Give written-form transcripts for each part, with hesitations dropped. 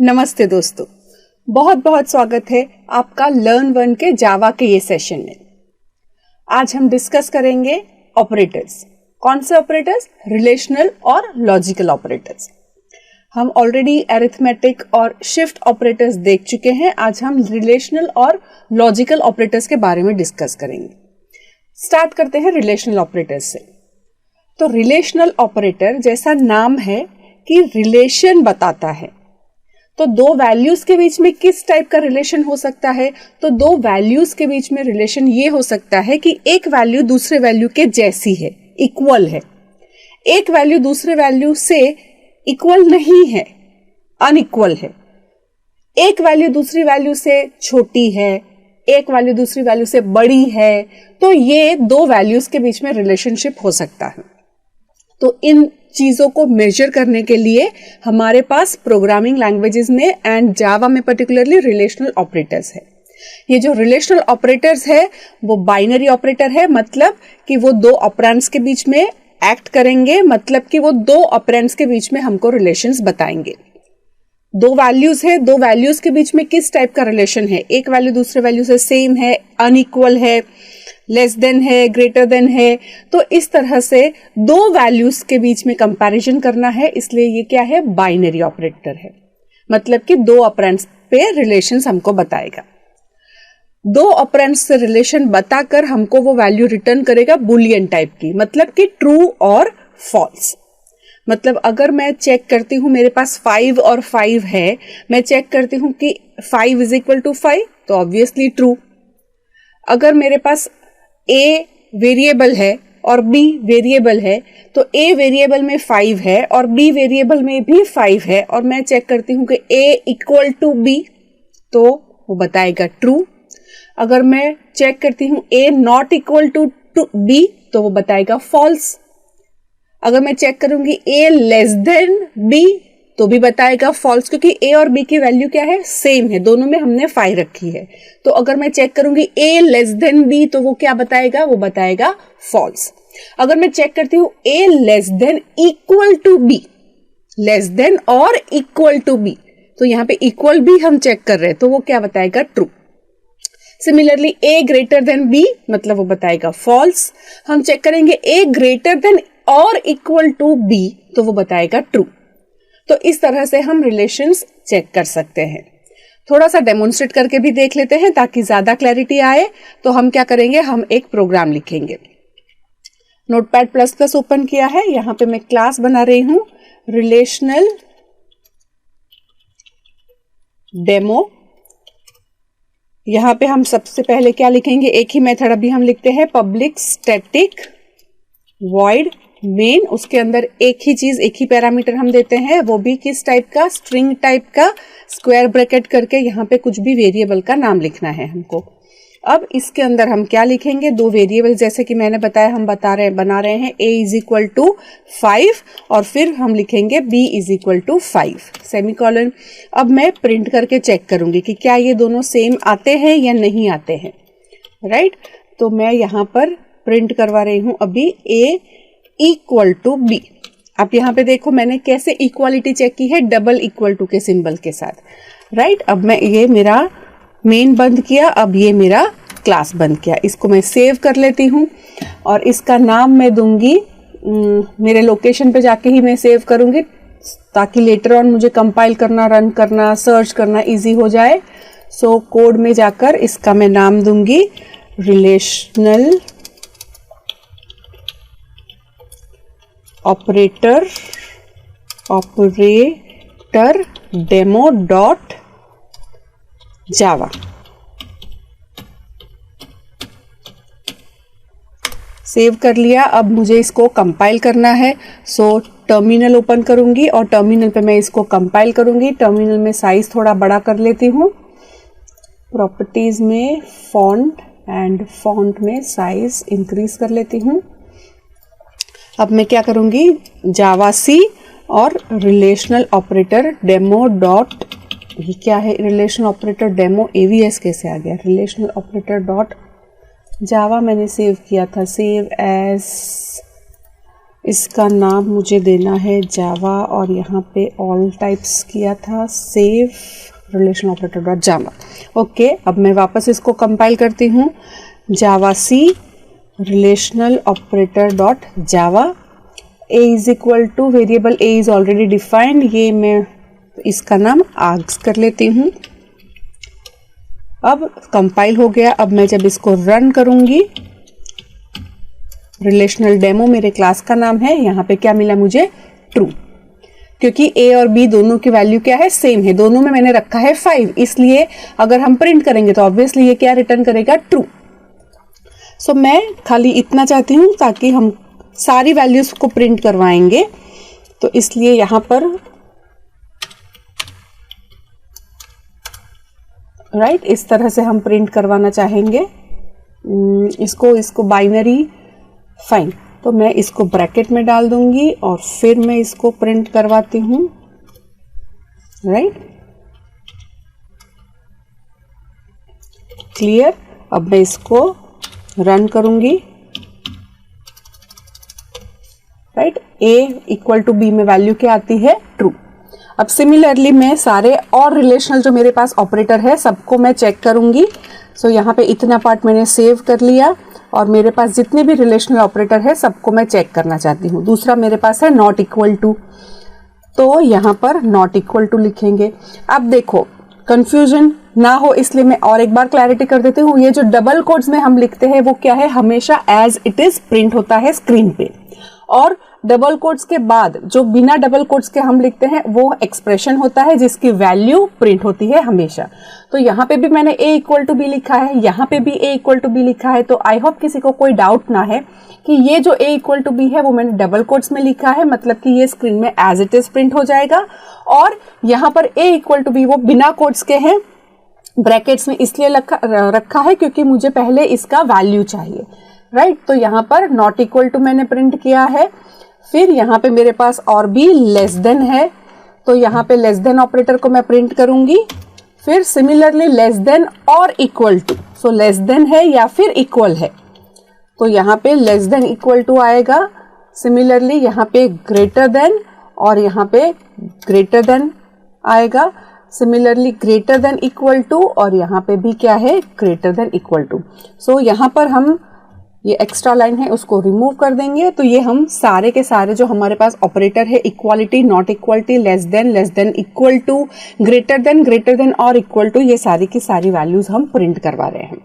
नमस्ते दोस्तों, बहुत बहुत स्वागत है आपका लर्न वन के जावा के ये सेशन में। आज हम डिस्कस करेंगे ऑपरेटर्स। कौन से ऑपरेटर्स? रिलेशनल और लॉजिकल ऑपरेटर्स। हम ऑलरेडी अरिथमेटिक और शिफ्ट ऑपरेटर्स देख चुके हैं। आज हम रिलेशनल और लॉजिकल ऑपरेटर्स के बारे में डिस्कस करेंगे। स्टार्ट करते हैं रिलेशनल ऑपरेटर्स से। तो रिलेशनल ऑपरेटर जैसा नाम है कि रिलेशन बताता है। तो दो वैल्यूज के बीच में किस टाइप का रिलेशन हो सकता है? तो दो वैल्यूज के बीच में रिलेशन ये हो सकता है कि एक वैल्यू दूसरे वैल्यू के जैसी है, इक्वल है। एक वैल्यू दूसरे वैल्यू से इक्वल नहीं है, अनइक्वल है। एक वैल्यू दूसरी वैल्यू से छोटी है, एक वैल्यू दूसरी वैल्यू से बड़ी है। तो ये दो वैल्यूज के बीच में रिलेशनशिप हो सकता है। तो इन चीजों को मेजर करने के लिए हमारे पास प्रोग्रामिंग लैंग्वेजेस में एंड जावा में पर्टिकुलरली रिलेशनल ऑपरेटर्स है। ये जो रिलेशनल ऑपरेटर्स है वो बाइनरी ऑपरेटर है, मतलब कि वो दो ऑपरेंड्स के बीच में एक्ट करेंगे, मतलब कि वो दो ऑपरेंड्स के बीच में हमको रिलेशंस बताएंगे। दो वैल्यूज है, दो वैल्यूज के बीच में किस टाइप का रिलेशन है? एक वैल्यू दूसरे वैल्यू से सेम है, अनइक्वल है, लेस देन है, ग्रेटर देन है। तो इस तरह से दो वैल्यूज के बीच में कंपैरिजन करना है, इसलिए ये क्या है? बाइनरी ऑपरेटर है। मतलब कि दो ऑपरेंड्स पे रिलेशंस हमको बताएगा। दो ऑपरेंड्स से रिलेशन बताकर हमको वो वैल्यू रिटर्न करेगा बुलियन टाइप की, मतलब कि ट्रू और फॉल्स। मतलब अगर मैं चेक करती हूं मेरे पास 5 और 5 है, मैं चेक करती हूं कि 5 इज इक्वल टू 5, तो ऑब्वियसली ट्रू। अगर मेरे पास ए वेरिएबल है और बी वेरिएबल है, तो ए वेरिएबल में 5 है और बी वेरिएबल में भी 5 है, और मैं चेक करती हूं कि ए इक्वल टू बी, तो वो बताएगा ट्रू। अगर मैं चेक करती हूं ए नॉट इक्वल टू बी, तो वो बताएगा फॉल्स। अगर मैं चेक करूंगी ए लेस देन बी, तो भी बताएगा फॉल्स, क्योंकि ए और बी की वैल्यू क्या है? सेम है, दोनों में हमने 5 रखी है। तो अगर मैं चेक करूंगी ए लेस देन बी, तो वो क्या बताएगा? वो बताएगा फॉल्स। अगर मैं चेक करती हूँ A less than equal to B, less than और इक्वल टू बी, तो यहाँ पे इक्वल भी हम चेक कर रहे हैं, तो वो क्या बताएगा? ट्रू। सिमिलरली ए ग्रेटर देन बी, मतलब वो बताएगा फॉल्स। हम चेक करेंगे ए ग्रेटर देन और इक्वल टू बी, तो वो बताएगा ट्रू। तो इस तरह से हम रिलेशंस चेक कर सकते हैं। थोड़ा सा डेमोन्स्ट्रेट करके भी देख लेते हैं ताकि ज्यादा क्लैरिटी आए। तो हम क्या करेंगे? हम एक प्रोग्राम लिखेंगे। नोटपैड++ ओपन किया है, यहां पे मैं क्लास बना रही हूं रिलेशनल डेमो। यहां पे हम सबसे पहले क्या लिखेंगे? एक ही मेथड अभी हम लिखते हैं, पब्लिक स्टैटिक वॉइड मेन। उसके अंदर एक ही चीज, एक ही पैरामीटर हम देते हैं, वो भी किस टाइप का? स्ट्रिंग टाइप का। स्क्वायर ब्रैकेट करके यहाँ पे कुछ भी वेरिएबल का नाम लिखना है हमको। अब इसके अंदर हम क्या लिखेंगे? दो वेरिएबल, जैसे कि मैंने बताया, हम बना रहे हैं a इज इक्वल टू 5 और फिर हम लिखेंगे b is equal to 5 semicolon. अब मैं प्रिंट करके चेक करूंगी कि क्या ये दोनों सेम आते हैं या नहीं आते हैं, राइट? तो मैं यहाँ पर प्रिंट करवा रही हूँ अभी a इक्वल टू बी। अब यहाँ पे देखो मैंने कैसे इक्वालिटी चेक की है, डबल इक्वल टू के सिंबल के साथ, राइट? अब मैं ये मेरा मेन बंद किया, अब ये मेरा क्लास बंद किया। इसको मैं सेव कर लेती हूँ और इसका नाम मैं दूंगी, मेरे लोकेशन पे जाके ही मैं सेव करूंगी ताकि लेटर ऑन मुझे कंपाइल करना, रन करना, सर्च करना इजी हो जाए। सो कोड में जाकर इसका मैं नाम दूंगी रिलेशनल ऑपरेटर डेमो डॉट जावा। सेव कर लिया। अब मुझे इसको कंपाइल करना है, सो टर्मिनल ओपन करूंगी और टर्मिनल पे मैं इसको कंपाइल करूंगी। टर्मिनल में साइज थोड़ा बड़ा कर लेती हूँ, प्रॉपर्टीज में फॉन्ट एंड फॉन्ट में साइज इंक्रीज कर लेती हूँ। अब मैं क्या करूंगी? जावा सी और रिलेशनल ऑपरेटर डेमो डॉट, ये क्या है? रिलेशनल ऑपरेटर डेमो एवीएस कैसे आ गया? रिलेशनल ऑपरेटर डॉट जावा मैंने सेव किया था, सेव एज इसका नाम मुझे देना है जावा और यहाँ पे ऑल टाइप्स किया था save relational operator dot Java. Okay, अब मैं वापस इसको कंपाइल करती हूँ। Java C relational operator dot Java, A is equal to variable A is already defined, ये मैं इसका नाम आर्ग्स कर लेती हूँ। अब कंपाइल हो गया। अब मैं जब इसको रन करूंगी, रिलेशनल डेमो मेरे क्लास का नाम है, यहाँ पे क्या मिला मुझे? ट्रू, क्योंकि ए और बी दोनों की वैल्यू क्या है? सेम है। दोनों में मैंने रखा है 5, इसलिए अगर हम प्रिंट करेंगे तो ऑब्वियसली ये क्या रिटर्न करेगा? ट्रू। सो मैं खाली इतना चाहती हूँ ताकि हम सारी वैल्यूज को प्रिंट करवाएंगे, तो इसलिए यहाँ पर राइट इस तरह से हम प्रिंट करवाना चाहेंगे इसको बाइनरी। फाइन, तो मैं इसको ब्रैकेट में डाल दूंगी और फिर मैं इसको प्रिंट करवाती हूँ। Right, clear. अब मैं इसको रन करूंगी। Right, a equal to b में वैल्यू क्या आती है? ट्रू। अब सिमिलरली मैं सारे और रिलेशनल जो मेरे पास ऑपरेटर है सबको मैं चेक करूंगी। सो यहाँ पे इतना पार्ट मैंने सेव कर लिया और मेरे पास जितने भी रिलेशनल ऑपरेटर है सबको मैं चेक करना चाहती हूँ। दूसरा मेरे पास है नॉट इक्वल टू, तो यहाँ पर नॉट इक्वल टू लिखेंगे। अब देखो कंफ्यूजन ना हो इसलिए मैं और एक बार क्लैरिटी कर देती हूँ। ये जो डबल कोट्स में हम लिखते हैं वो क्या है? हमेशा एज इट इज प्रिंट होता है स्क्रीन पे, और डबल कोट्स के बाद जो बिना डबल कोट्स के हम लिखते हैं वो एक्सप्रेशन होता है जिसकी वैल्यू प्रिंट होती है हमेशा। तो यहाँ पे भी मैंने a इक्वल टू बी लिखा है, यहाँ पे भी a इक्वल टू बी लिखा है। तो आई होप किसी को कोई डाउट ना है कि ये जो a इक्वल टू बी है वो मैंने डबल कोट्स में लिखा है, मतलब कि ये स्क्रीन में एज इट इज प्रिंट हो जाएगा। और यहाँ पर a इक्वल टू बी वो बिना कोट्स के हैं, ब्रैकेट्स में इसलिए रखा है क्योंकि मुझे पहले इसका वैल्यू चाहिए। राइट, तो यहाँ पर नॉट इक्वल टू मैंने प्रिंट किया है। फिर यहाँ पे मेरे पास और भी लेस देन है, तो यहाँ पे लेस देन ऑपरेटर को मैं प्रिंट करूंगी। फिर सिमिलरली लेस देन और equal to, so less than है या फिर इक्वल है, तो यहाँ पे लेस देन इक्वल टू आएगा। सिमिलरली यहाँ पे ग्रेटर देन और यहाँ पे ग्रेटर देन आएगा। Similarly greater than equal to और यहाँ पे भी क्या है? Greater than equal to. So यहाँ पर हम ये एक्स्ट्रा लाइन है उसको रिमूव कर देंगे। तो ये हम सारे के सारे जो हमारे पास ऑपरेटर है, equality, not equality, less than, equal to, greater than और इक्वल टू, ये सारी की सारी वैल्यूज हम प्रिंट करवा रहे हैं।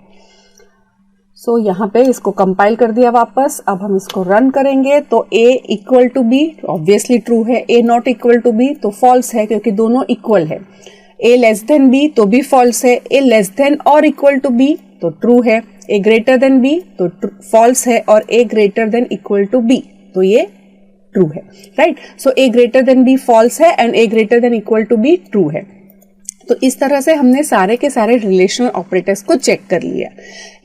सो यहाँ पे इसको कंपाइल कर दिया वापस। अब हम इसको रन करेंगे तो a equal to b obviously true है, a not equal to B तो फॉल्स है क्योंकि दोनों इक्वल है, a लेस देन b तो भी फॉल्स है, a लेस देन और इक्वल टू b तो ट्रू है, a ग्रेटर देन b तो फॉल्स है और a greater than equal to b तो ये ट्रू है। Right, so a greater than b false है and a greater than equal to b true है। तो इस तरह से हमने सारे के सारे रिलेशनल ऑपरेटर्स को चेक कर लिया।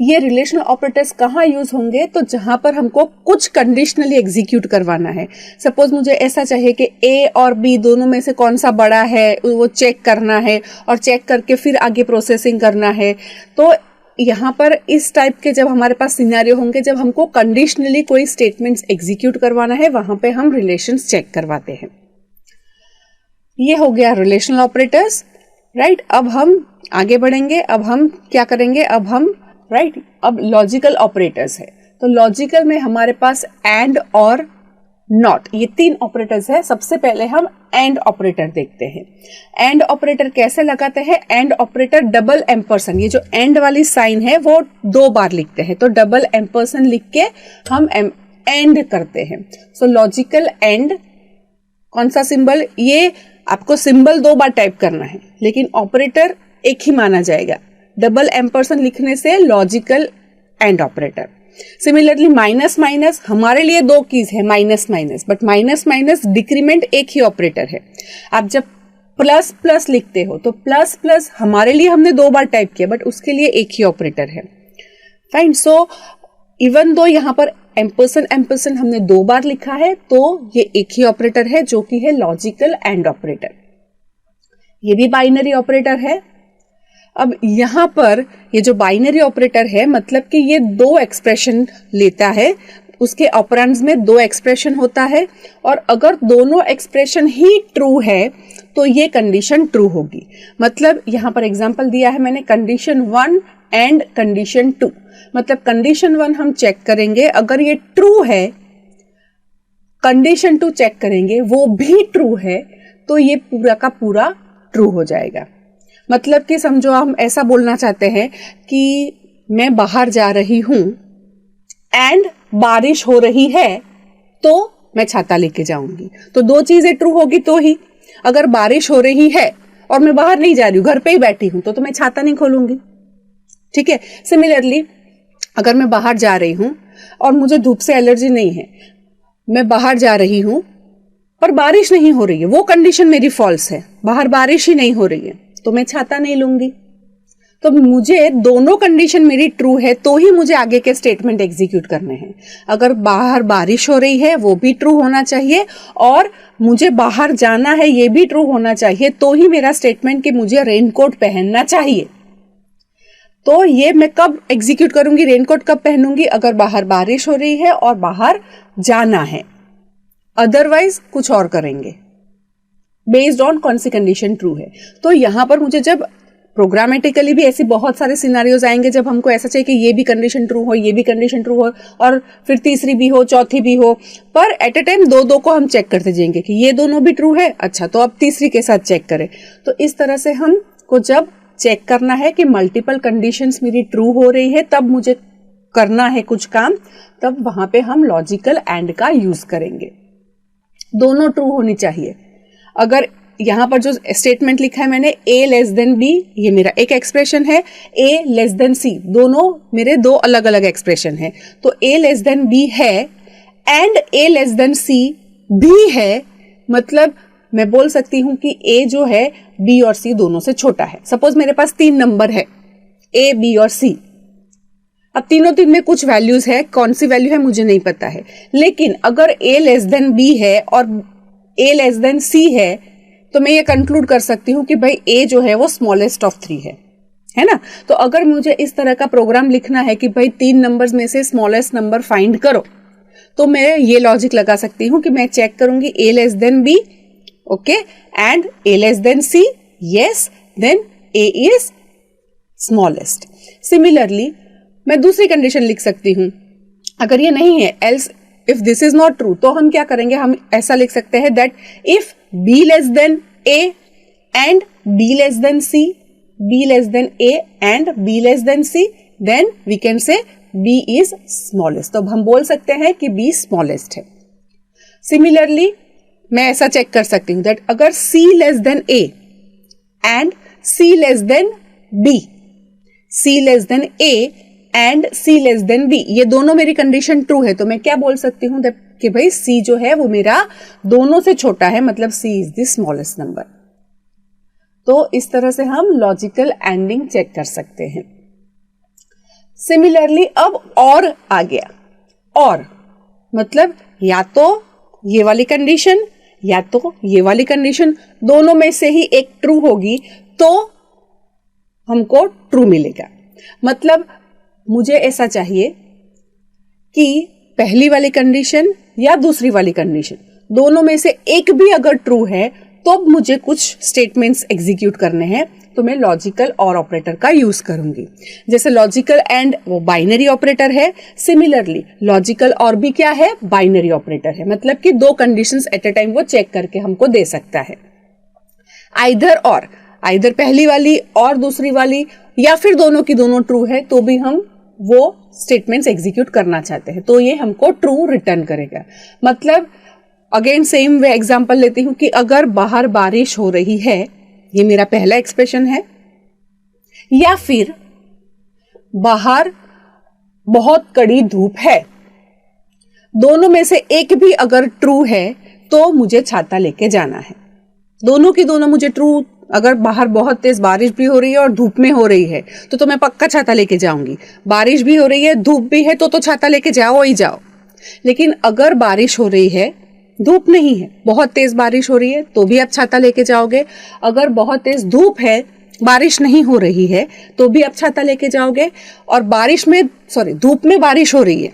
ये रिलेशनल ऑपरेटर्स कहाँ यूज होंगे? तो जहां पर हमको कुछ कंडीशनली एग्जीक्यूट करवाना है। सपोज मुझे ऐसा चाहिए कि a और b दोनों में से कौन सा बड़ा है वो चेक करना है और चेक करके फिर आगे प्रोसेसिंग करना है। तो यहाँ पर इस टाइप के जब हमारे पास सिनेरियो होंगे, जब हमको कंडीशनली कोई स्टेटमेंट्स एग्जीक्यूट करवाना है, वहां पे हम रिलेशंस चेक करवाते हैं। ये हो गया रिलेशनल ऑपरेटर्स। राइट, अब हम आगे बढ़ेंगे। अब हम क्या करेंगे? अब हम अब लॉजिकल ऑपरेटर्स है। तो लॉजिकल में हमारे पास एंड और नॉट, ये तीन ऑपरेटर्स है। सबसे पहले हम एंड ऑपरेटर देखते हैं। एंड ऑपरेटर कैसे लगाते हैं? एंड ऑपरेटर डबल एम्परसन, ये जो एंड वाली साइन है वो 2 बार लिखते हैं, तो डबल एम्परसन लिख के हम एंड करते हैं। सो लॉजिकल एंड, कौन सा सिंबल? ये आपको सिंबल 2 बार टाइप करना है लेकिन ऑपरेटर एक ही माना जाएगा। डबल एम्परसन लिखने से logical and operator. Similarly minus minus, हमारे लिए 2 कीज है minus minus, but minus minus decrement एक ही ऑपरेटर है। आप जब प्लस प्लस लिखते हो तो प्लस प्लस हमारे लिए हमने 2 बार टाइप किया बट उसके लिए एक ही ऑपरेटर है। फाइन, सो इवन दो यहाँ पर एम्परसन हमने 2 बार लिखा है तो ये एक ही ऑपरेटर है जो कि है लॉजिकल एंड ऑपरेटर। ये भी बाइनरी ऑपरेटर है। अब यहाँ पर ये जो बाइनरी ऑपरेटर है मतलब कि ये 2 एक्सप्रेशन लेता है, उसके ऑपरेंड्स में 2 एक्सप्रेशन होता है और अगर दोनों एक्सप्रेशन ही ट्रू है तो ये कंडीशन ट्रू होगी। मतलब यहां पर एग्जांपल दिया है मैंने, कंडीशन 1 एंड कंडीशन 2। मतलब कंडीशन 1 हम चेक करेंगे, अगर ये ट्रू है, कंडीशन 2 चेक करेंगे वो भी ट्रू है, तो ये पूरा का पूरा ट्रू हो जाएगा। मतलब कि समझो हम ऐसा बोलना चाहते हैं कि मैं बाहर जा रही हूं एंड बारिश हो रही है तो मैं छाता लेके जाऊंगी, तो 2 चीजें ट्रू होगी तो ही। अगर बारिश हो रही है और मैं बाहर नहीं जा रही हूं, घर पे ही बैठी हूं, तो मैं छाता नहीं खोलूंगी। ठीक है। सिमिलरली अगर मैं बाहर जा रही हूं और मुझे धूप से एलर्जी नहीं है, मैं बाहर जा रही हूं पर बारिश नहीं हो रही है, वो कंडीशन मेरी फॉल्स है, बाहर बारिश ही नहीं हो रही है, तो मैं छाता नहीं लूंगी। तो मुझे दोनों कंडीशन मेरी ट्रू है तो ही मुझे आगे के स्टेटमेंट एग्जीक्यूट करने हैं। अगर बाहर बारिश हो रही है वो भी ट्रू होना चाहिए और मुझे बाहर जाना है ये भी ट्रू होना चाहिए, तो ही मेरा स्टेटमेंट कि मुझे रेनकोट पहनना चाहिए। तो ये मैं कब एग्जीक्यूट करूंगी, रेनकोट कब पहनूंगी, अगर बाहर बारिश हो रही है और बाहर जाना है, अदरवाइज कुछ और करेंगे बेस्ड ऑन कौन सी कंडीशन ट्रू है। तो यहां पर मुझे जब प्रोग्रामेटिकली भी ऐसी बहुत सारे सिनारियोज आएंगे जब हमको ऐसा चाहिए कि ये भी कंडीशन ट्रू हो, ये भी कंडीशन ट्रू हो और फिर तीसरी भी हो, चौथी भी हो, पर एट ए टाइम 2-2 को हम चेक करते जाएंगे कि ये दोनों भी ट्रू है, अच्छा तो अब तीसरी के साथ चेक करें। तो इस तरह से हमको जब चेक करना है कि मल्टीपल कंडीशंस मेरी ट्रू हो रही है, तब मुझे करना है कुछ काम, तब वहां पे हम लॉजिकल एंड का यूज करेंगे। दोनों ट्रू होनी चाहिए। अगर यहां पर जो स्टेटमेंट लिखा है मैंने a लेस देन b, ये मेरा एक एक्सप्रेशन है, a लेस देन c, दोनों मेरे 2 अलग अलग एक्सप्रेशन है। तो a लेस देन b है and a less than c भी है, मतलब मैं बोल सकती हूं कि a जो है b और c दोनों से छोटा है। सपोज मेरे पास 3 नंबर है a, b और c। अब तीन में कुछ वैल्यूज है, कौन सी वैल्यू है मुझे नहीं पता है, लेकिन अगर a लेस देन b है और a लेस देन c है तो मैं ये कंक्लूड कर सकती हूं कि भाई a जो है वो स्मॉलेस्ट ऑफ 3 है ना। तो अगर मुझे इस तरह का प्रोग्राम लिखना है कि भाई 3 नंबर्स में से स्मॉलेस्ट नंबर फाइंड करो, तो मैं ये लॉजिक लगा सकती हूं कि मैं चेक करूंगी a less than b, okay, and a less than c, yes, then a is smallest. Similarly मैं दूसरी कंडीशन लिख सकती हूं, अगर ये नहीं है, else if this is not true, तो हम क्या करेंगे, हम ऐसा लिख सकते हैं that if b less than a and b less than c, b less than a and b less than c, then we can say b is smallest। तो हम बोल सकते हैं कि b smallest है। सिमिलरली मैं ऐसा चेक कर सकती हूं दैट अगर c less than a and c less than b, c less than a and c less than b, ये दोनों मेरी कंडीशन ट्रू है, तो मैं क्या बोल सकती हूँ कि भाई c जो है वो मेरा दोनों से छोटा है, मतलब c is the smallest number. तो इस तरह से हम लॉजिकल एंडिंग चेक कर सकते हैं। सिमिलरली अब और आ गया, और मतलब या तो ये वाली कंडीशन या तो ये वाली कंडीशन, दोनों में से ही एक ट्रू होगी तो हमको ट्रू मिलेगा। मतलब मुझे ऐसा चाहिए कि पहली वाली कंडीशन या दूसरी वाली कंडीशन, दोनों में से एक भी अगर ट्रू है तो अब मुझे कुछ स्टेटमेंट्स एग्जीक्यूट करने हैं, तो मैं लॉजिकल और ऑपरेटर का यूज करूंगी। जैसे लॉजिकल एंड वो बाइनरी ऑपरेटर है, सिमिलरली लॉजिकल और भी क्या है, बाइनरी ऑपरेटर है। मतलब कि 2 कंडीशंस एट अ टाइम वो चेक करके हमको दे सकता है, आइदर पहली वाली और दूसरी वाली, या फिर दोनों की दोनों ट्रू है तो भी हम वो स्टेटमेंट्स एग्जीक्यूट करना चाहते हैं, तो ये हमको ट्रू रिटर्न करेगा। मतलब अगेन सेम वे एग्जांपल लेती हूं कि अगर बाहर बारिश हो रही है, ये मेरा पहला एक्सप्रेशन है, या फिर बाहर बहुत कड़ी धूप है, दोनों में से एक भी अगर ट्रू है तो मुझे छाता लेके जाना है। दोनों की दोनों मुझे ट्रू, अगर बाहर बहुत तेज बारिश भी हो रही है और धूप में हो रही है तो मैं पक्का छाता लेके जाऊंगी, बारिश भी हो रही है धूप भी है तो छाता लेके जाओ ही जाओ। लेकिन अगर बारिश हो रही है, धूप नहीं है, बहुत तेज बारिश हो रही है तो भी आप छाता लेके जाओगे। अगर बहुत तेज धूप है, बारिश नहीं हो रही है तो भी आप छाता लेके जाओगे। और धूप में बारिश हो रही है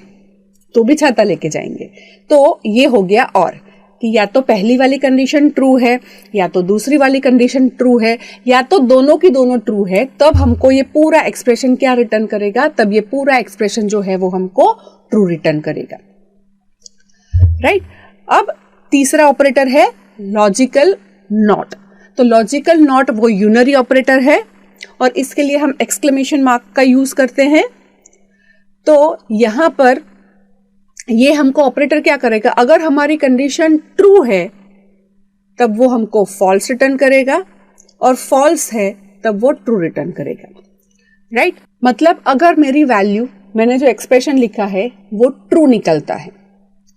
तो भी छाता लेके जाएंगे। तो ये हो गया और कि या तो पहली वाली कंडीशन ट्रू है या तो दूसरी वाली कंडीशन ट्रू है या तो दोनों की दोनों ट्रू है, तब हमको ये पूरा एक्सप्रेशन क्या रिटर्न करेगा, तब ये पूरा एक्सप्रेशन जो है वो हमको ट्रू रिटर्न करेगा, राइट। अब तीसरा ऑपरेटर है लॉजिकल नॉट। तो लॉजिकल नॉट वो यूनरी ऑपरेटर है और इसके लिए हम एक्सक्लेमेशन मार्क का यूज करते हैं। तो यहां पर ये हमको ऑपरेटर क्या करेगा, अगर हमारी कंडीशन ट्रू है तब वो हमको फॉल्स रिटर्न करेगा और फॉल्स है तब वो ट्रू रिटर्न करेगा, राइट। मतलब अगर मेरी वैल्यू, मैंने जो एक्सप्रेशन लिखा है वो ट्रू निकलता है,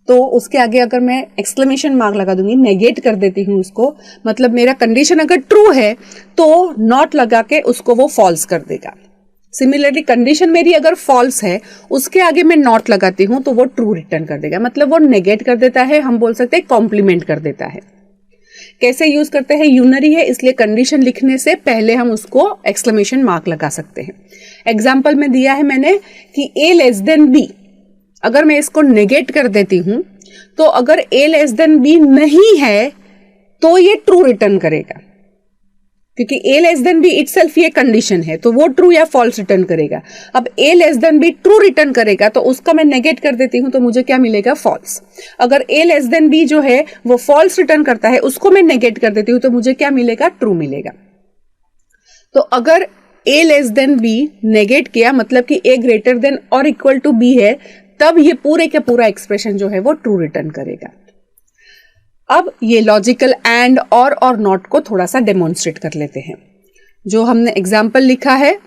तो उसके आगे अगर मैं एक्सक्लेमेशन मार्क लगा दूंगी, नेगेट कर देती हूं उसको, मतलब मेरा कंडीशन अगर ट्रू है तो नॉट लगा के उसको वो फॉल्स कर देगा। सिमिलरली कंडीशन मेरी अगर फॉल्स है, उसके आगे मैं नॉट लगाती हूं तो वो ट्रू रिटर्न कर देगा, मतलब वो नेगेट कर देता है, हम बोल सकते हैं कॉम्प्लीमेंट कर देता है। कैसे यूज करते हैं, यूनरी है इसलिए कंडीशन लिखने से पहले हम उसको एक्सक्लेमेशन मार्क लगा सकते हैं। एग्जाम्पल में दिया है मैंने कि a लेस देन b, अगर मैं इसको नेगेट कर देती हूं तो अगर a लेस देन b नहीं है तो ये ट्रू रिटर्न करेगा, क्योंकि a less than b itself ये कंडीशन है, तो वो ट्रू या फॉल्स रिटर्न करेगा। अब a less than b true return करेगा तो उसका मैं नेगेट कर देती हूं तो मुझे क्या मिलेगा, फॉल्स। अगर a लेस देन b जो है वो फॉल्स रिटर्न करता है, उसको मैं नेगेट कर देती हूं तो मुझे क्या मिलेगा, ट्रू मिलेगा। तो अगर a less than b negate किया, मतलब कि a ग्रेटर देन और इक्वल टू b है, तब ये पूरे का पूरा एक्सप्रेशन जो है वो ट्रू रिटर्न करेगा। अब ये लॉजिकल एंड और नॉट को थोड़ा सा डेमोन्स्ट्रेट कर लेते हैं। जो हमने एग्जाम्पल लिखा है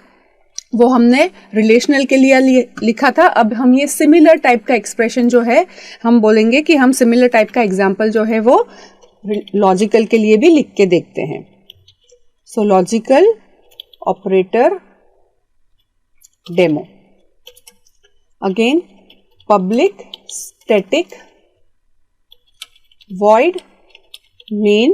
वो हमने रिलेशनल के लिए लिखा था, अब हम ये सिमिलर टाइप का एक्सप्रेशन जो है हम बोलेंगे कि हम सिमिलर टाइप का एग्जाम्पल जो है वो लॉजिकल के लिए भी लिख के देखते हैं। सो logical operator demo, again public static void main।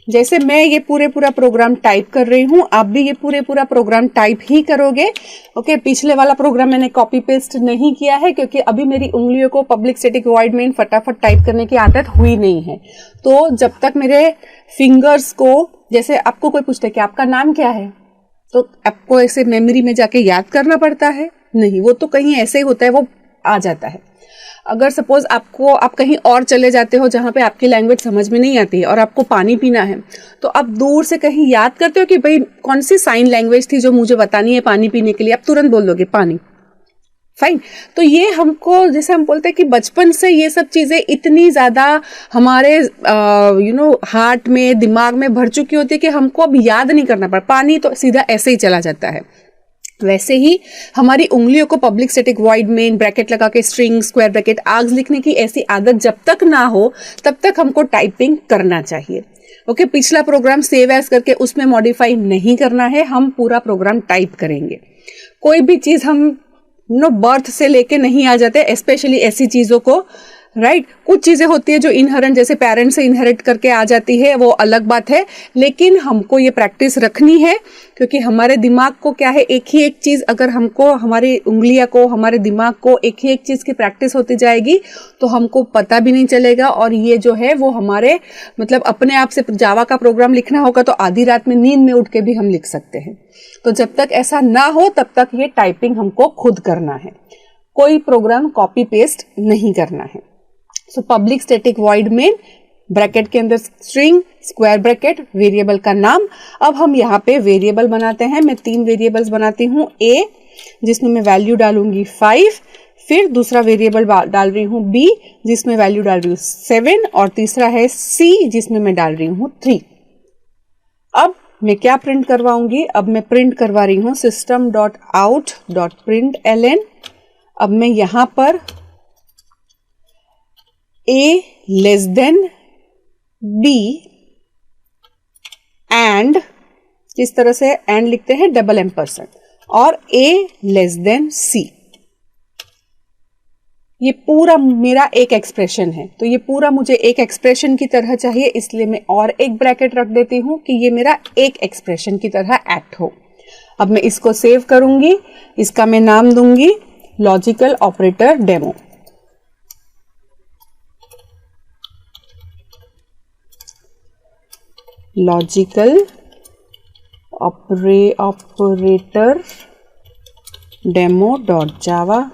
जैसे मैं ये पूरा प्रोग्राम टाइप कर रही हूं, आप भी ये पूरा प्रोग्राम टाइप ही करोगे। ओके, पिछले वाला प्रोग्राम मैंने कॉपी पेस्ट नहीं किया है क्योंकि अभी मेरी उंगलियों को पब्लिक स्टैटिक void main फटाफट टाइप करने की आदत हुई नहीं है। तो जब तक मेरे फिंगर्स को, जैसे आपको कोई पूछता है कि आपका नाम क्या है, तो आपको ऐसे मेमोरी में जाके याद करना पड़ता है नहीं, वो तो कहीं ऐसे ही होता है, वो आ जाता है। अगर सपोज आप कहीं और चले जाते हो जहां पे आपकी लैंग्वेज समझ में नहीं आती है और आपको पानी पीना है, तो आप दूर से कहीं याद करते हो कि भाई कौन सी साइन लैंग्वेज थी जो मुझे बतानी है पानी पीने के लिए, आप तुरंत बोल दोगे पानी, फाइन। तो ये हमको, जैसे हम बोलते हैं कि बचपन से ये सब चीजें इतनी ज्यादा हमारे हार्ट में, दिमाग में भर चुकी होती है कि हमको अब याद नहीं करना पड़ता, पानी तो सीधा ऐसे ही चला जाता है। वैसे ही हमारी उंगलियों को public static void main bracket लगा के स्ट्रिंग, स्क्वायर ब्रैकेट, आर्ग्स लिखने की ऐसी आदत जब तक ना हो तब तक हमको टाइपिंग करना चाहिए। ओके, पिछला प्रोग्राम सेव एज करके उसमें मॉडिफाई नहीं करना है, हम पूरा प्रोग्राम टाइप करेंगे। कोई भी चीज हम बर्थ से लेके नहीं आ जाते, स्पेशली ऐसी चीजों को, राइट। कुछ चीजें होती है जो इनहेरेंट, जैसे पेरेंट्स से इनहेरिट करके आ जाती है, वो अलग बात है, लेकिन हमको ये प्रैक्टिस रखनी है क्योंकि हमारे दिमाग को क्या है, एक ही एक चीज, अगर हमको हमारी उंगलियां को, हमारे दिमाग को एक ही एक चीज की प्रैक्टिस होती जाएगी तो हमको पता भी नहीं चलेगा, और ये जो है वो हमारे मतलब अपने आप से जावा का प्रोग्राम लिखना होगा तो आधी रात में नींद में उठ के भी हम लिख सकते हैं। तो जब तक ऐसा ना हो तब तक ये टाइपिंग हमको खुद करना है, कोई प्रोग्राम कॉपी पेस्ट नहीं करना है। So public static void main, bracket के अंदर स्ट्रिंग, स्क्वायर ब्रैकेट, वेरिएबल का नाम। अब हम यहाँ पे वेरिएबल बनाते हैं। मैं 3 वेरिएबल्स बनाती हूँ, a जिसमें मैं वैल्यू डालूंगी 5, फिर दूसरा वेरिएबल डाल रही हूँ b जिसमें वैल्यू डाल रही हूँ 7, और तीसरा है c जिसमें मैं डाल रही हूँ 3। अब मैं क्या प्रिंट करवाऊंगी, अब मैं प्रिंट करवा रही हूँ system.out.println। अब मैं यहाँ पर a less than b and, किस तरह से एंड लिखते हैं, डबल एम्परसेंड, और a लेस देन c। ये पूरा मेरा एक एक्सप्रेशन है, तो ये पूरा मुझे एक एक्सप्रेशन की तरह चाहिए, इसलिए मैं और एक ब्रैकेट रख देती हूं कि ये मेरा एक एक्सप्रेशन की तरह एक्ट हो। अब मैं इसको सेव करूंगी, इसका मैं नाम दूंगी logical operator demo. Logical operator demo dot जावा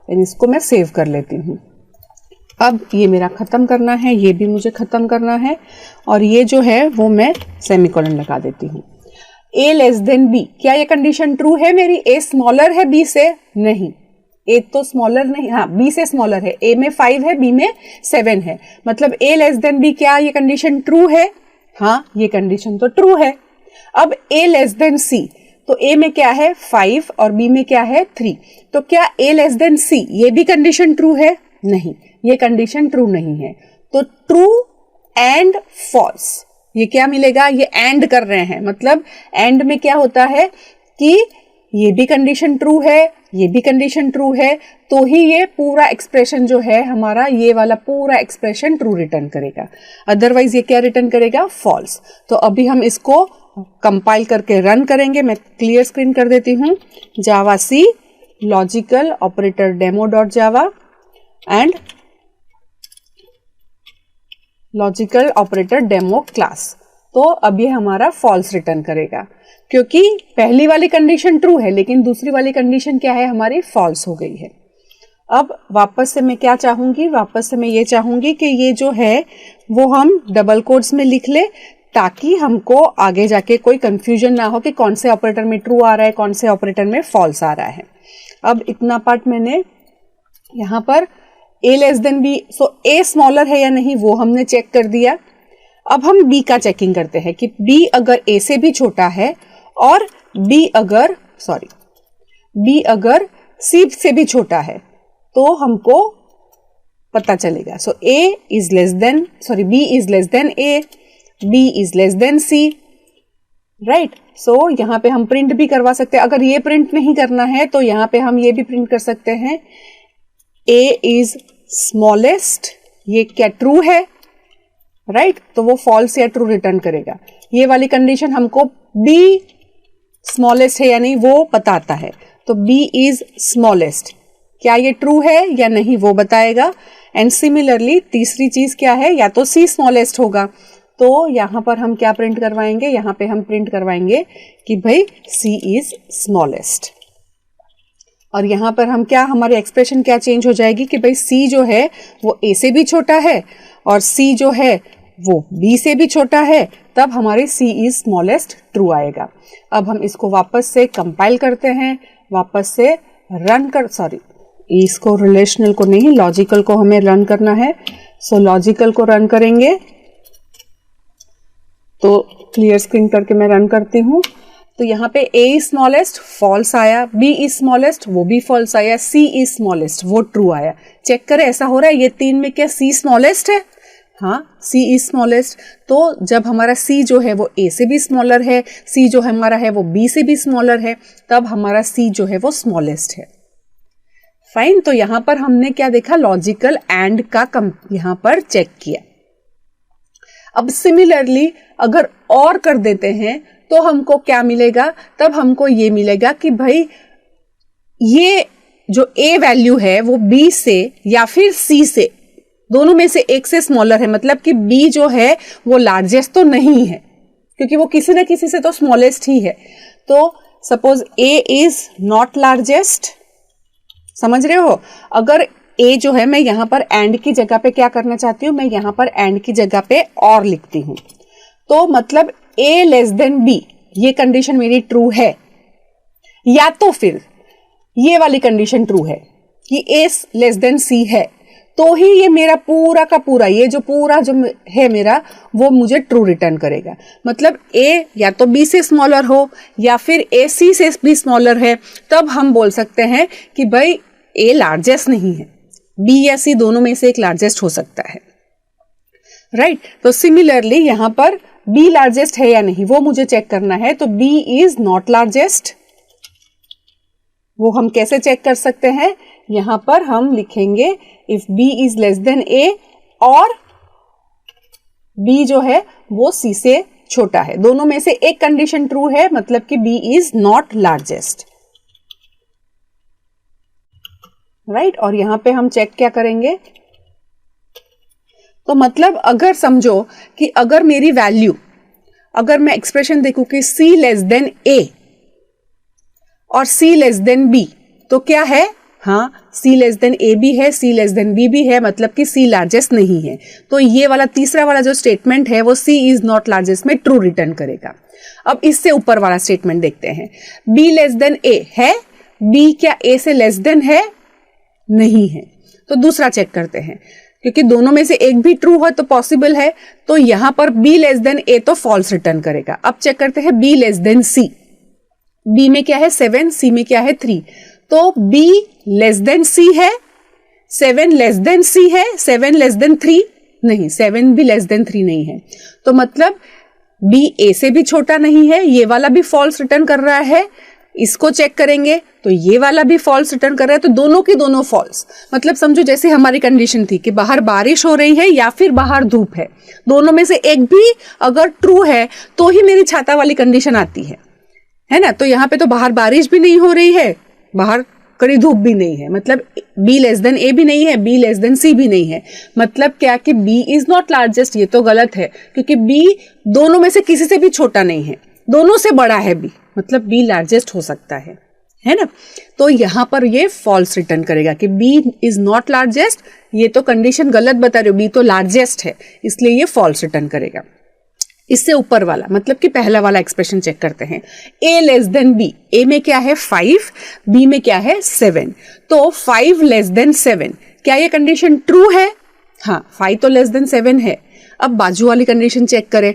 इसको मैं सेव कर लेती हूँ। अब ये मेरा खत्म करना है, ये भी मुझे खत्म करना है, और ये जो है वो मैं सेमीकोलन लगा देती हूँ। a लेस देन b, क्या ये कंडीशन ट्रू है मेरी? a स्मॉलर है b से? नहीं, a तो स्मॉलर नहीं, हाँ b से स्मॉलर है। a में 5 है, b में 7 है, मतलब a लेस देन b, क्या ये कंडीशन ट्रू है? हाँ, ये कंडीशन तो ट्रू है। अब a लेस देन c, तो a में क्या है 5 और b में क्या है 3, तो क्या a लेस देन c ये भी कंडीशन ट्रू है? नहीं, ये कंडीशन ट्रू नहीं है। तो ट्रू एंड फॉल्स, ये क्या मिलेगा? ये एंड कर रहे हैं, मतलब एंड में क्या होता है कि ये भी कंडीशन ट्रू है, ये भी कंडीशन ट्रू है, तो ही ये पूरा एक्सप्रेशन जो है हमारा, ये वाला पूरा एक्सप्रेशन ट्रू रिटर्न करेगा। अदरवाइज ये क्या रिटर्न करेगा? फॉल्स। तो अभी हम इसको कंपाइल करके रन करेंगे। मैं क्लियर स्क्रीन कर देती हूँ। Java C logical operator demo dot Java and logical operator demo class. तो अब ये हमारा फॉल्स रिटर्न करेगा, क्योंकि पहली वाली कंडीशन ट्रू है लेकिन दूसरी वाली कंडीशन क्या है हमारी? फॉल्स हो गई है। अब वापस से मैं क्या चाहूंगी? वापस से मैं ये चाहूंगी कि ये जो है वो हम डबल कोट्स में लिख ले, ताकि हमको आगे जाके कोई कंफ्यूजन ना हो कि कौन से ऑपरेटर में ट्रू आ रहा है, कौन से ऑपरेटर में फॉल्स आ रहा है। अब इतना पार्ट मैंने यहाँ पर a less than b, so a smaller है या नहीं वो हमने चेक कर दिया। अब हम b का चेकिंग करते हैं कि b अगर a से भी छोटा है और b अगर c से भी छोटा है तो हमको पता चलेगा। So b is less than a, b is less than c, right. So यहाँ पे हम प्रिंट भी करवा सकते हैं। अगर ये प्रिंट नहीं करना है तो यहाँ पे हम ये भी प्रिंट कर सकते हैं, a इज स्मॉलेस्ट। ये क्या ट्रू है? राइट, तो वो फॉल्स या ट्रू रिटर्न करेगा। ये वाली कंडीशन हमको b स्मॉलेस्ट है या नहीं वो बताता है, तो b इज स्मॉलेस्ट, क्या ये ट्रू है या नहीं वो बताएगा। एंड सिमिलरली तीसरी चीज क्या है? या तो c स्मॉलेस्ट होगा, तो यहां पर हम क्या प्रिंट करवाएंगे? यहाँ पे हम प्रिंट करवाएंगे कि भाई c इज स्मॉलेस्ट। और यहाँ पर हम क्या, हमारी एक्सप्रेशन क्या चेंज हो जाएगी कि भाई c जो है वो a से भी छोटा है और c जो है वो b से भी छोटा है, तब हमारी c इज स्मॉलेस्ट ट्रू आएगा। अब हम इसको वापस से कंपाइल करते हैं, वापस से रन कर, इसको रिलेशनल को नहीं, लॉजिकल को हमें रन करना है। सो लॉजिकल को रन करेंगे तो क्लियर स्क्रीन करके मैं रन करती हूँ। तो यहाँ पे a इज स्मॉलेस्ट फॉल्स आया, b इज स्मॉलेस्ट वो भी फॉल्स आया, c इज स्मॉलेस्ट वो ट्रू आया। चेक करें ऐसा हो रहा है ये तीन में क्या c स्मॉलेस्ट है? हाँ, c इज स्मॉलेस्ट। तो जब हमारा c जो है वो a से भी स्मॉलर है, c जो हमारा है वो b से भी स्मॉलर है, तब हमारा c जो है वो स्मॉलेस्ट है। फाइन, तो यहाँ पर हमने क्या देखा? लॉजिकल एंड का यहाँ पर चेक किया। अब सिमिलरली अगर और कर देते हैं तो हमको क्या मिलेगा? तब हमको ये मिलेगा कि भाई ये जो a वैल्यू है वो b से या फिर c से, दोनों में से एक से स्मॉलर है, मतलब कि b जो है वो लार्जेस्ट तो नहीं है, क्योंकि वो किसी ना किसी से तो स्मॉलेस्ट ही है। तो suppose a is not largest, समझ रहे हो? अगर a जो है, मैं यहाँ पर एंड की जगह पे क्या करना चाहती हूँ? मैं यहाँ पर एंड की जगह पे और लिखती हूँ, तो मतलब a लेस देन b, ये कंडीशन मेरी ट्रू है, या तो फिर ये वाली कंडीशन ट्रू है कि a लेस देन c है, तो ही ये मेरा पूरा का पूरा, ये जो पूरा जो है मेरा वो मुझे ट्रू रिटर्न करेगा। मतलब a या तो b से स्मॉलर हो या फिर a c से भी स्मॉलर है, तब हम बोल सकते हैं कि भाई a लार्जेस्ट नहीं है, b या c दोनों में से एक लार्जेस्ट हो सकता है, राइट। तो सिमिलरली यहाँ पर b लार्जेस्ट है या नहीं वो मुझे चेक करना है, तो b इज नॉट लार्जेस्ट। वो हम कैसे चेक कर सकते हैं? यहाँ पर हम लिखेंगे if b is less than a और b जो है वो c से छोटा है, दोनों में से एक कंडीशन ट्रू है, मतलब कि b is not largest. Right. और यहाँ पे हम चेक क्या करेंगे, तो मतलब अगर समझो कि अगर मेरी वैल्यू, अगर मैं एक्सप्रेशन देखूं कि C लेस देन A और C लेस देन B, तो क्या है, हाँ C लेस देन A भी है, C लेस देन B भी है, मतलब कि C लार्जेस्ट नहीं है। तो ये वाला तीसरा वाला जो स्टेटमेंट है वो C इज नॉट लार्जेस्ट में ट्रू रिटर्न करेगा। अब इससे ऊपर वाला स्टेटमेंट देखते हैं, B लेस देन A है, B क्या A से लेस देन है, नहीं है। तो दूसरा चेक करते हैं, क्योंकि दोनों में से एक भी ट्रू हो तो पॉसिबल है, तो यहां पर B लेस देन A तो फॉल्स रिटर्न करेगा। अब चेक करते हैं B less than C, B में क्या है 7, C में क्या है 3, तो B लेस देन C है, 7 लेस देन C है, 7 लेस देन 3 नहीं, 7 भी लेस देन 3 नहीं है। तो मतलब B A से भी छोटा नहीं है, ये वाला भी फॉल्स रिटर्न कर रहा है। इसको चेक करेंगे तो ये वाला भी फॉल्स रिटर्न कर रहा है, तो दोनों की दोनों फॉल्स। मतलब समझो जैसे हमारी कंडीशन थी कि बाहर बारिश हो रही है या फिर बाहर धूप है, दोनों में से एक भी अगर ट्रू है तो ही मेरी छाता वाली कंडीशन आती है ना। तो यहाँ पे तो बाहर बारिश भी नहीं हो रही है, बाहर कड़ी धूप भी नहीं है, मतलब B लेस देन A भी नहीं है, B लेस देन C भी नहीं है। मतलब क्या कि B इज नॉट लार्जेस्ट, ये तो गलत है, क्योंकि B दोनों में से किसी से भी छोटा नहीं है, दोनों से बड़ा है B, मतलब B लार्जेस्ट हो सकता है ना। तो यहां पर ये फॉल्स रिटर्न करेगा कि B इज नॉट लार्जेस्ट, ये तो कंडीशन गलत बता रहे हो, B तो लार्जेस्ट है, इसलिए ये फॉल्स रिटर्न करेगा। इससे ऊपर वाला मतलब कि पहला वाला एक्सप्रेशन चेक करते हैं, A less than B, A में क्या है 5, B में क्या है 7, तो 5 लेस देन 7, क्या ये कंडीशन ट्रू है, हाँ 5 तो लेस देन 7 है। अब बाजू वाली कंडीशन चेक करें,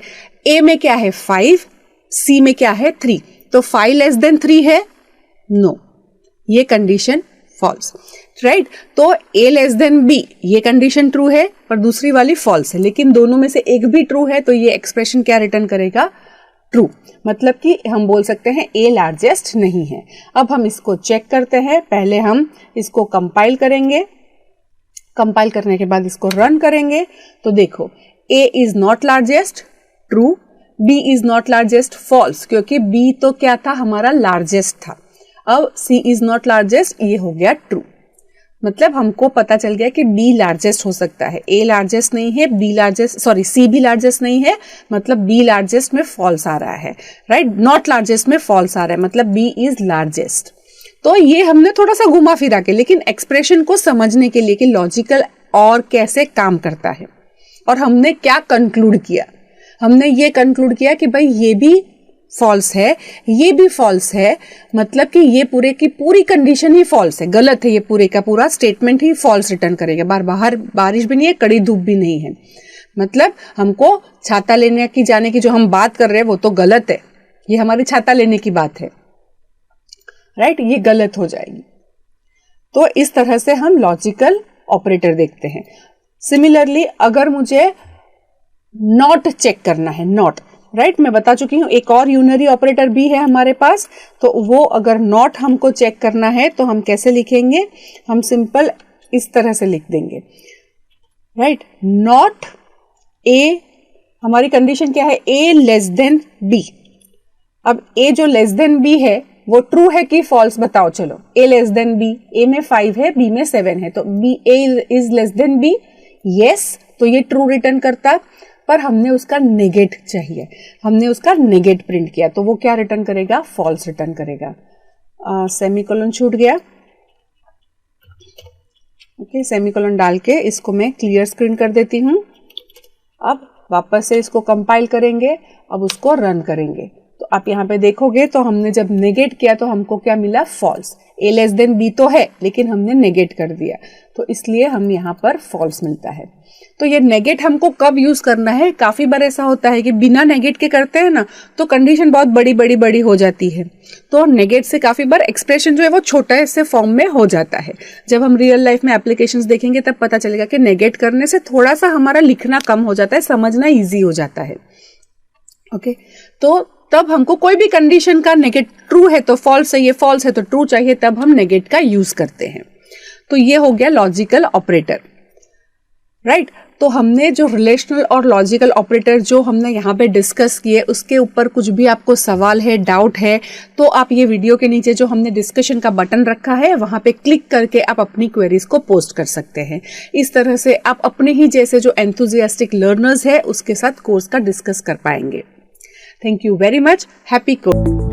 A में क्या है 5, C में क्या है 3, तो 5 लेस देन 3 है, नो, ये कंडीशन फॉल्स, राइट। तो A लेस देन B ये कंडीशन ट्रू है पर दूसरी वाली फॉल्स है, लेकिन दोनों में से एक भी ट्रू है, तो ये एक्सप्रेशन क्या रिटर्न करेगा, ट्रू। मतलब कि हम बोल सकते हैं A लार्जेस्ट नहीं है। अब हम इसको चेक करते हैं, पहले हम इसको कंपाइल करेंगे, कंपाइल करने के बाद इसको रन करेंगे, तो देखो A is not largest true, B is not largest false, क्योंकि B तो क्या था हमारा लार्जेस्ट था। अब C इज नॉट लार्जेस्ट, ये हो गया ट्रू। मतलब हमको पता चल गया कि B लार्जेस्ट हो सकता है, A लार्जेस्ट नहीं है, B लार्जेस्ट सॉरी C भी लार्जेस्ट नहीं है, मतलब B लार्जेस्ट में फॉल्स आ रहा है, राइट। नॉट लार्जेस्ट में फॉल्स आ रहा है, मतलब B इज लार्जेस्ट। तो ये हमने थोड़ा सा घुमा फिरा के, लेकिन एक्सप्रेशन को समझने के लिए कि लॉजिकल और कैसे काम करता है। और हमने क्या कंक्लूड किया, हमने ये कंक्लूड किया कि भाई ये भी फॉल्स है, ये भी फॉल्स है, मतलब कि ये पूरे की पूरी कंडीशन ही फॉल्स है, गलत है, ये पूरे का पूरा स्टेटमेंट ही फॉल्स रिटर्न करेगा। बाहर बारिश भी नहीं है, कड़ी धूप भी नहीं है, मतलब हमको छाता लेने की जाने की जो हम बात कर रहे हैं वो तो गलत है, ये हमारी छाता लेने की बात है, राइट, ये गलत हो जाएगी। तो इस तरह से हम लॉजिकल ऑपरेटर देखते हैं। सिमिलरली अगर मुझे नॉट चेक करना है, नॉट, राइट, मैं बता चुकी हूं एक और यूनरी ऑपरेटर भी है हमारे पास, तो वो अगर नॉट हमको चेक करना है तो हम कैसे लिखेंगे, हम सिंपल इस तरह से लिख देंगे, राइट, नॉट A, हमारी कंडीशन क्या है, A लेस देन B। अब A जो लेस देन B है वो ट्रू है कि फॉल्स, बताओ चलो। A less than B, A में 5 है, B में 7 है, तो A is less than B, yes, तो ये ट्रू रिटर्न करता, पर हमने उसका नेगेट चाहिए, हमने उसका नेगेट प्रिंट किया, तो वो क्या रिटर्न करेगा, फॉल्स रिटर्न करेगा। सेमीकोलन छूट गया, ओके, सेमीकोलन डाल के इसको मैं क्लियर स्क्रीन कर देती हूं। अब वापस से इसको कंपाइल करेंगे, अब उसको रन करेंगे, तो आप यहाँ पे देखोगे तो हमने जब नेगेट किया तो हमको क्या मिला, false. A less than B तो है लेकिन हमने नेगेट कर दिया, तो इसलिए हम यहाँ पर फॉल्स मिलता है। तो ये नेगेट हमको कब यूज करना है, काफी बार ऐसा होता है कि बिना नेगेट के करते हैं ना तो कंडीशन बहुत बड़ी हो जाती है, तो नेगेट से काफी बार एक्सप्रेशन जो है वो छोटा से फॉर्म में हो जाता है। जब हम रियल लाइफ में एप्लीकेशंस देखेंगे तब पता चलेगा कि नेगेट करने से थोड़ा सा हमारा लिखना कम हो जाता है, समझना ईजी हो जाता है, ओके। तो तब हमको कोई भी कंडीशन का नेगेट, ट्रू है तो फॉल्स चाहिए, फॉल्स है तो ट्रू चाहिए, तब हम नेगेट का यूज करते हैं। तो ये हो गया लॉजिकल ऑपरेटर, राइट। तो हमने जो रिलेशनल और लॉजिकल ऑपरेटर जो हमने यहाँ पे डिस्कस किए, उसके ऊपर कुछ भी आपको सवाल है, डाउट है, तो आप ये वीडियो के नीचे जो हमने डिस्कशन का बटन रखा है वहाँ पे क्लिक करके आप अपनी क्वेरीज को पोस्ट कर सकते हैं। इस तरह से आप अपने ही जैसे जो एंथुजियास्टिक लर्नर्स है उसके साथ कोर्स का डिस्कस कर पाएंगे। Thank you very much. Happy course.